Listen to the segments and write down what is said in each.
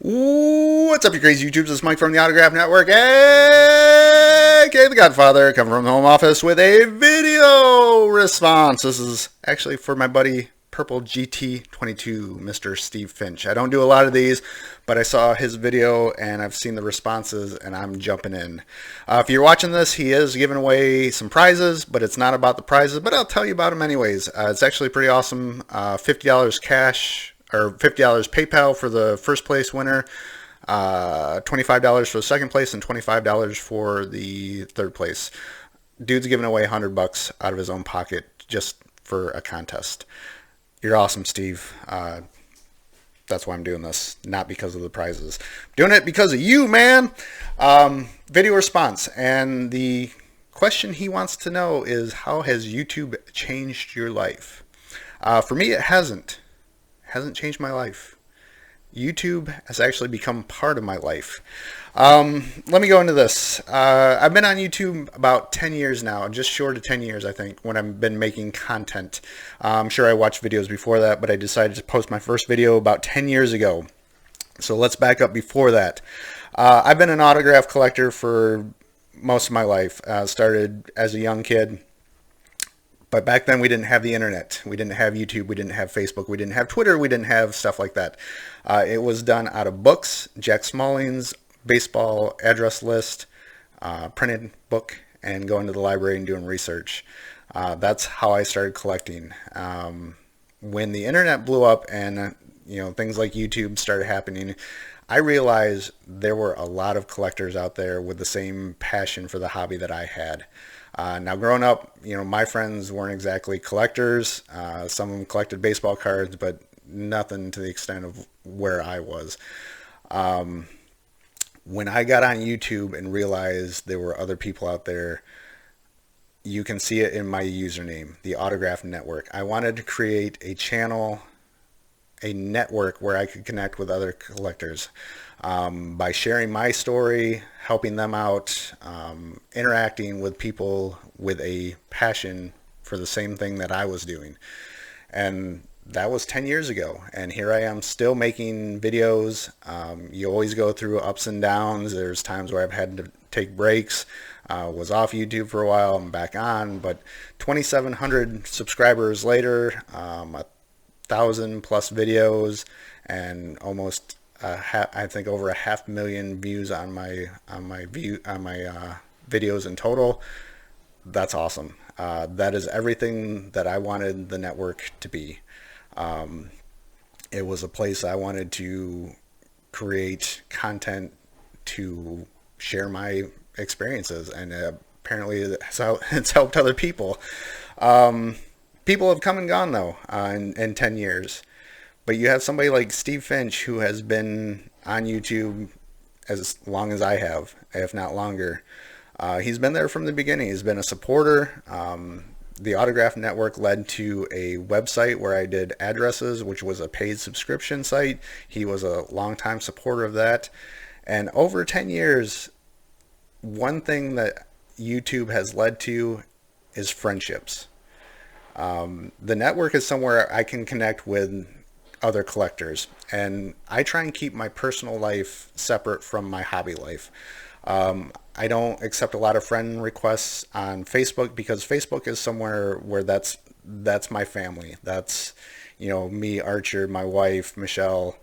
What's up, you crazy YouTubers? It's Mike from the Autograph Network, aka The Godfather, coming from the home office with a video response. This is actually for my buddy PurpleGT22, Mr. Steve Finch. I don't do a lot of these, but I saw his video and I've seen the responses and I'm jumping in. If you're watching this, he is giving away some prizes, but it's not about the prizes, but I'll tell you about them anyways. It's actually pretty awesome. $50 cash, or $50 PayPal for the first place winner, $25 for the second place, and $25 for the third place. Dude's giving away $100 out of his own pocket just for a contest. You're awesome, Steve. That's why I'm doing this, not because of the prizes. I'm doing it because of you, man. Video response, and the question he wants to know is, how has YouTube changed your life? For me, it hasn't changed my life. YouTube has actually become part of my life. Let me go into this. I've been on YouTube about 10 years now, just short of 10 years, I think, when I've been making content. I'm sure I watched videos before that, but I decided to post my first video about 10 years ago. So let's back up before that. I've been an autograph collector for most of my life. Started as a young kid. But back then we didn't have the internet. We didn't have YouTube. We didn't have Facebook. We didn't have Twitter. We didn't have stuff like that. It was done out of books, Jack Smalling's baseball address list, printed book, and going to the library and doing research. That's how I started collecting. When the internet blew up and things like YouTube started happening, I realized there were a lot of collectors out there with the same passion for the hobby that I had. Now, growing up, my friends weren't exactly collectors. Some of them collected baseball cards, but nothing to the extent of where I was. When I got on YouTube and realized there were other people out there, you can see it in my username, the Autograph Network. I wanted to create a channel, a network where I could connect with other collectors by sharing my story, helping them out, interacting with people with a passion for the same thing that I was doing. And that was 10 years ago, and here I am still making videos. You always go through ups and downs. There's times where I've had to take breaks, was off YouTube for a while, I'm back on, but 2,700 subscribers later, 1,000 plus videos, and almost I think over 500,000 views on my videos in total. That's awesome. That is everything that I wanted the network to be. It was a place I wanted to create content to share my experiences, and apparently it's helped other people. People have come and gone, though, in 10 years. But you have somebody like Steve Finch, who has been on YouTube as long as I have, if not longer. He's been there from the beginning. He's been a supporter. The Autograph Network led to a website where I did addresses, which was a paid subscription site. He was a longtime supporter of that. And over 10 years, one thing that YouTube has led to is friendships. The network is somewhere I can connect with other collectors, and I try and keep my personal life separate from my hobby life. I don't accept a lot of friend requests on Facebook, because Facebook is somewhere where that's my family. That's me, Archer, my wife, Michelle.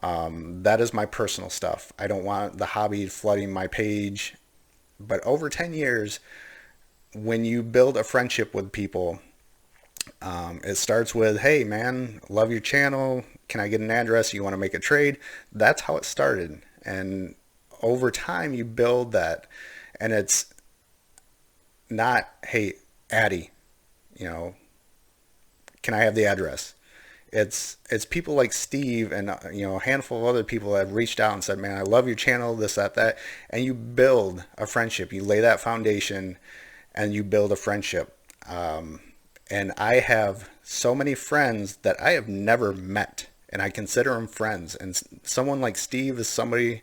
That is my personal stuff. I don't want the hobby flooding my page. But over 10 years, when you build a friendship with people, it starts with, hey man, love your channel, can I get an address, you want to make a trade? That's how it started. And over time you build that, and it's not, hey Addie, can I have the address? It's people like Steve and a handful of other people that have reached out and said, man, I love your channel, this, that, and you build a friendship. You lay that foundation and you build a friendship. And I have so many friends that I have never met, and I consider them friends. And someone like Steve is somebody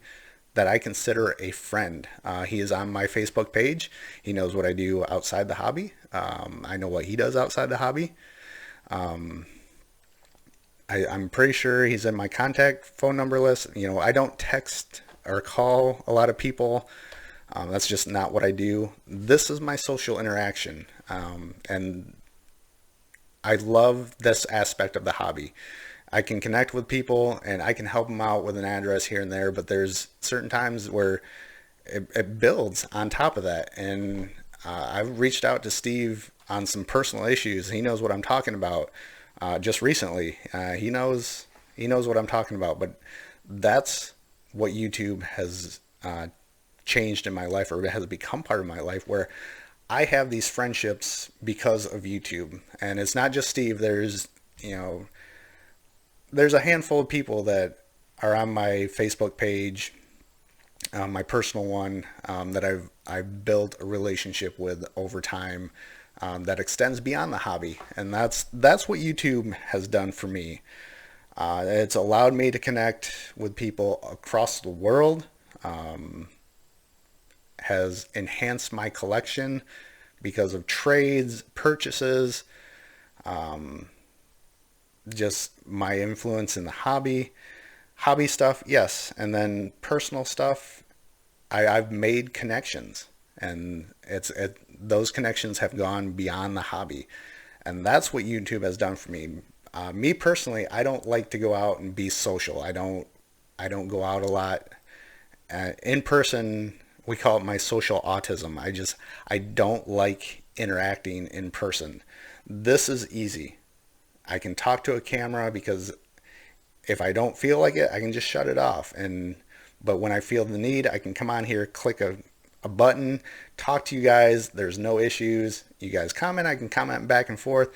that I consider a friend. He is on my Facebook page. He knows what I do outside the hobby. I know what he does outside the hobby. I'm pretty sure he's in my contact phone number list. I don't text or call a lot of people. That's just not what I do. This is my social interaction. And I love this aspect of the hobby. I can connect with people and I can help them out with an address here and there, but there's certain times where it builds on top of that. And I've reached out to Steve on some personal issues. He knows what I'm talking about. Just recently, he knows what I'm talking about. But that's what YouTube has changed in my life, or it has become part of my life, where I have these friendships because of YouTube. And it's not just Steve. There's a handful of people that are on my Facebook page, my personal one, that I've built a relationship with over time, that extends beyond the hobby. And that's what YouTube has done for me. It's allowed me to connect with people across the world, has enhanced my collection because of trades, purchases, just my influence in the hobby stuff, yes. And then personal stuff, I've made connections, and those connections have gone beyond the hobby. And that's what YouTube has done for me. Me personally, I don't like to go out and be social. I don't go out a lot. In person, we call it my social autism. I don't like interacting in person. This is easy. I can talk to a camera because if I don't feel like it, I can just shut it off. But when I feel the need, I can come on here, click a button, talk to you guys. There's no issues. You guys comment, I can comment back and forth.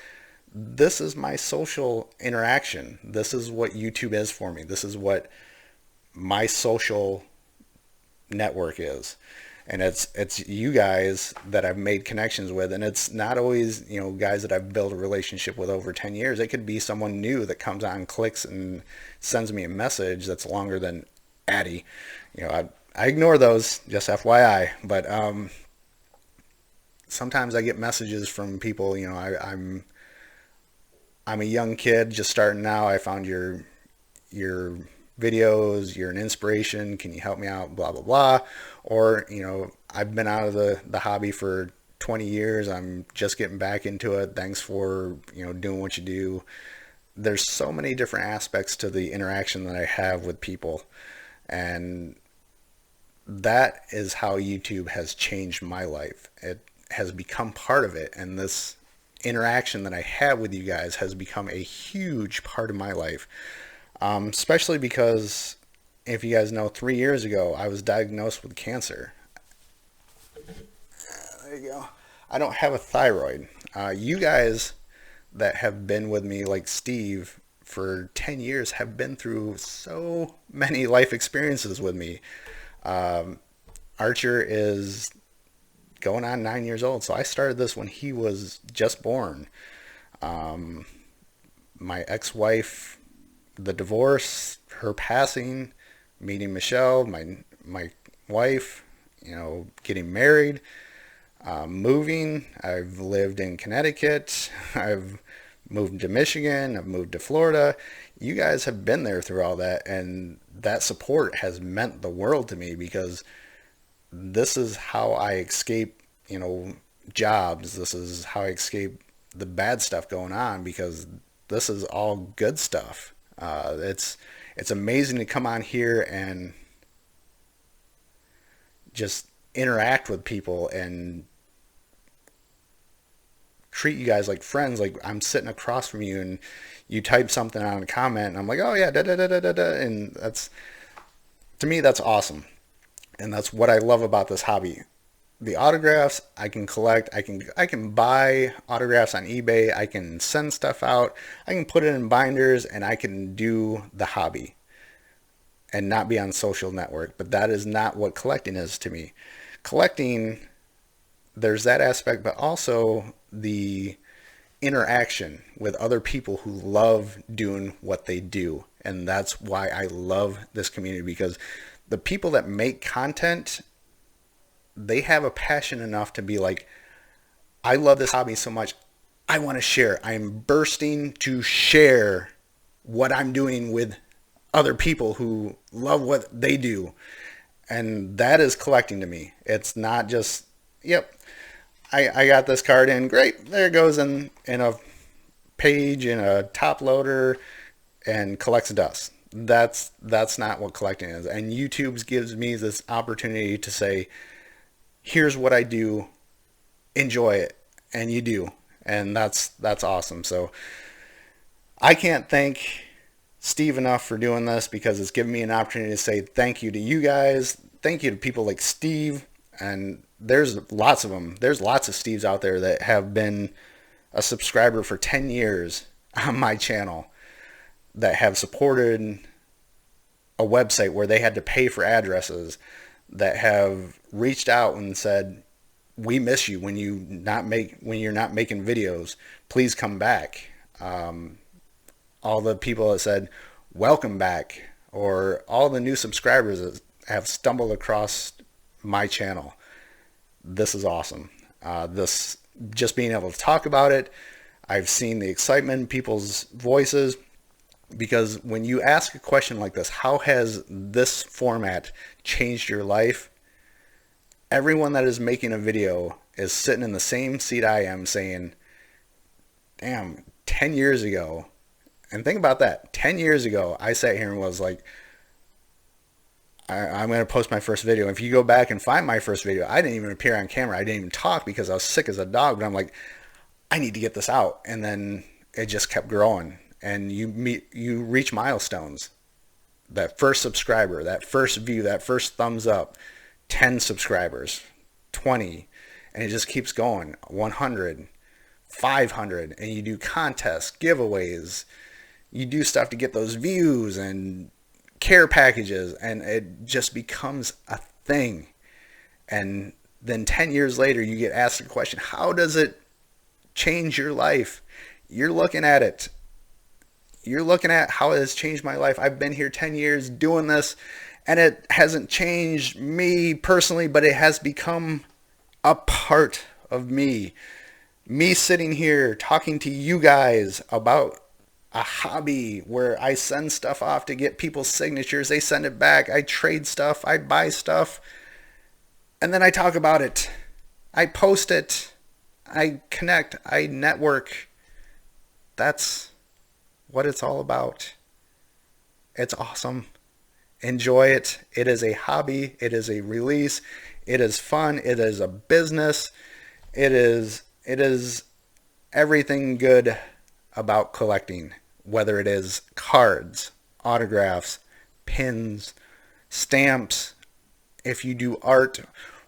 This is my social interaction. This is what YouTube is for me. This is what my social network is. And it's you guys that I've made connections with. And it's not always, guys that I've built a relationship with over 10 years. It could be someone new that comes on, clicks, and sends me a message that's longer than Addy. I ignore those, just FYI. But sometimes I get messages from people. I'm a young kid just starting now. I found your videos, you're an inspiration, can you help me out, blah blah blah. Or I've been out of the hobby for 20 years, I'm just getting back into it, thanks for doing what you do. There's so many different aspects to the interaction that I have with people, and that is how YouTube has changed my life. It has become part of it, and this interaction that I have with you guys has become a huge part of my life. Especially because, if you guys know, 3 years ago, I was diagnosed with cancer. There you go. I don't have a thyroid. You guys that have been with me, like Steve, for 10 years, have been through so many life experiences with me. Archer is going on 9 years old, so I started this when he was just born. My ex-wife, the divorce, her passing, meeting Michelle, my wife, getting married, moving. I've lived in Connecticut. I've moved to Michigan. I've moved to Florida. You guys have been there through all that, and that support has meant the world to me, because this is how I escape, jobs. This is how I escape the bad stuff going on, because this is all good stuff. It's amazing to come on here and just interact with people and treat you guys like friends. Like, I'm sitting across from you and you type something on a comment and I'm like, oh yeah, da da da da da da, and to me that's awesome. And that's what I love about this hobby. The autographs I can collect. I can buy autographs on eBay. I can send stuff out. I can put it in binders, and I can do the hobby and not be on social network. But that is not what collecting is to me. Collecting, there's that aspect, but also the interaction with other people who love doing what they do. And that's why I love this community, because the people that make content, they have a passion enough to be like, I love this hobby so much, I want to share. I am bursting to share what I'm doing with other people who love what they do. And that is collecting to me. It's not just, yep, I got this card in, great, there it goes in a page, in a top loader, and collects dust. That's not what collecting is. And YouTube gives me this opportunity to say, here's what I do, enjoy it. And you do. And that's awesome. So I can't thank Steve enough for doing this, because it's given me an opportunity to say thank you to you guys. Thank you to people like Steve. And there's lots of them. There's lots of Steves out there that have been a subscriber for 10 years on my channel, that have supported a website where they had to pay for addresses, that have reached out and said, we miss you when you're not making videos, please come back. All the people that said welcome back, or all the new subscribers that have stumbled across my channel. This is awesome. This, just being able to talk about it, I've seen the excitement in people's voices, because when you ask a question like this, how has this format changed your life? Everyone that is making a video is sitting in the same seat I am, saying, damn, 10 years ago, and think about that, 10 years ago, I sat here and was like, I'm going to post my first video. If you go back and find my first video, I didn't even appear on camera. I didn't even talk, because I was sick as a dog. But I'm like, I need to get this out. And then it just kept growing. And you reach milestones. That first subscriber, that first view, that first thumbs up, 10 subscribers, 20, and it just keeps going. 100, 500, and you do contests, giveaways. You do stuff to get those views and care packages, and it just becomes a thing. And then 10 years later, you get asked a question, how does it change your life? You're looking at it. You're looking at how it has changed my life. I've been here 10 years doing this, and it hasn't changed me personally, but it has become a part of me. Me sitting here talking to you guys about a hobby where I send stuff off to get people's signatures. They send it back. I trade stuff. I buy stuff. And then I talk about it. I post it. I connect. I network. That's what it's all about. It's awesome. Enjoy it. It is a hobby. It is a release. It is fun. It is a business. It is everything good about collecting, whether it is cards, autographs, pins, stamps. If you do art,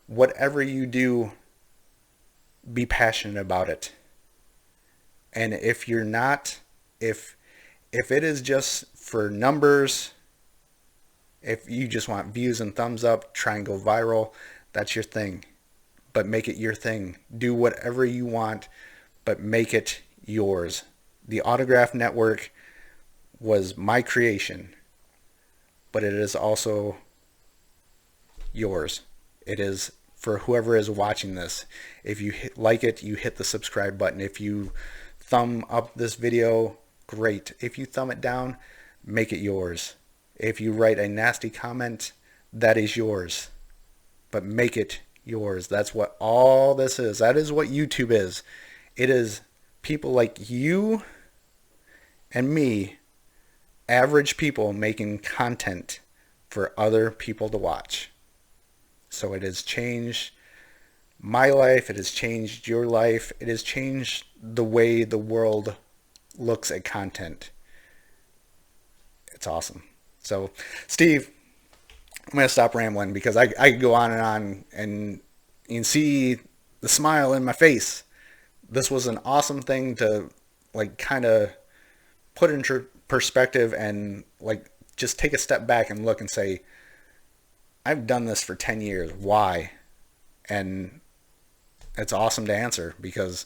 whatever you do, be passionate about it. And if you're not, if it is just for numbers, if you just want views and thumbs up, try and go viral, that's your thing. But make it your thing. Do whatever you want, but make it yours. The Autograph Network was my creation, but it is also yours. It is for whoever is watching this. If you like it, you hit the subscribe button. If you thumb up this video, great. If you thumb it down, make it yours. If you write a nasty comment, that is yours. But make it yours. That's what all this is. That is what YouTube is. It is people like you and me, average people, making content for other people to watch. So it has changed my life. It has changed your life. It has changed the way the world looks at content. It's awesome. So, Steve, I'm going to stop rambling, because I could go on, and you can see the smile in my face. This was an awesome thing to, like, kind of put into perspective, and, like, just take a step back and look and say, I've done this for 10 years. Why? And it's awesome to answer, because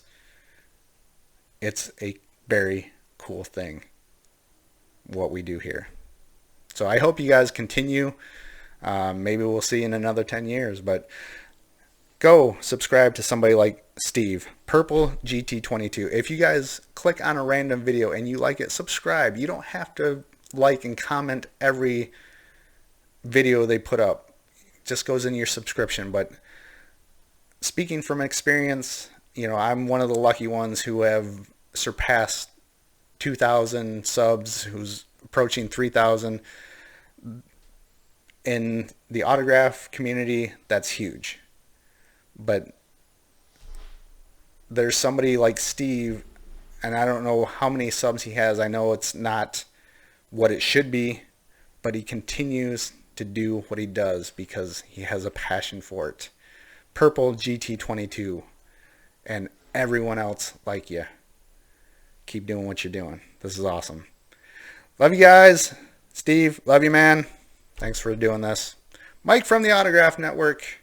it's a very cool thing, what we do here. So I hope you guys continue. Maybe we'll see in another 10 years, but Go subscribe to somebody like Steve, PurpleGT22. If you guys click on a random video and you like it, subscribe. You don't have to like and comment every video they put up. It just goes in your subscription. But speaking from experience, I'm one of the lucky ones who have surpassed 2,000 subs, who's approaching 3,000. In the autograph community, that's huge. But there's somebody like Steve, and I don't know how many subs he has. I know it's not what it should be, but he continues to do what he does because he has a passion for it. PurpleGT22 and everyone else like you. Keep doing what you're doing. This is awesome. Love you guys. Steve, love you, man. Thanks for doing this. Mike from the Autograph Network.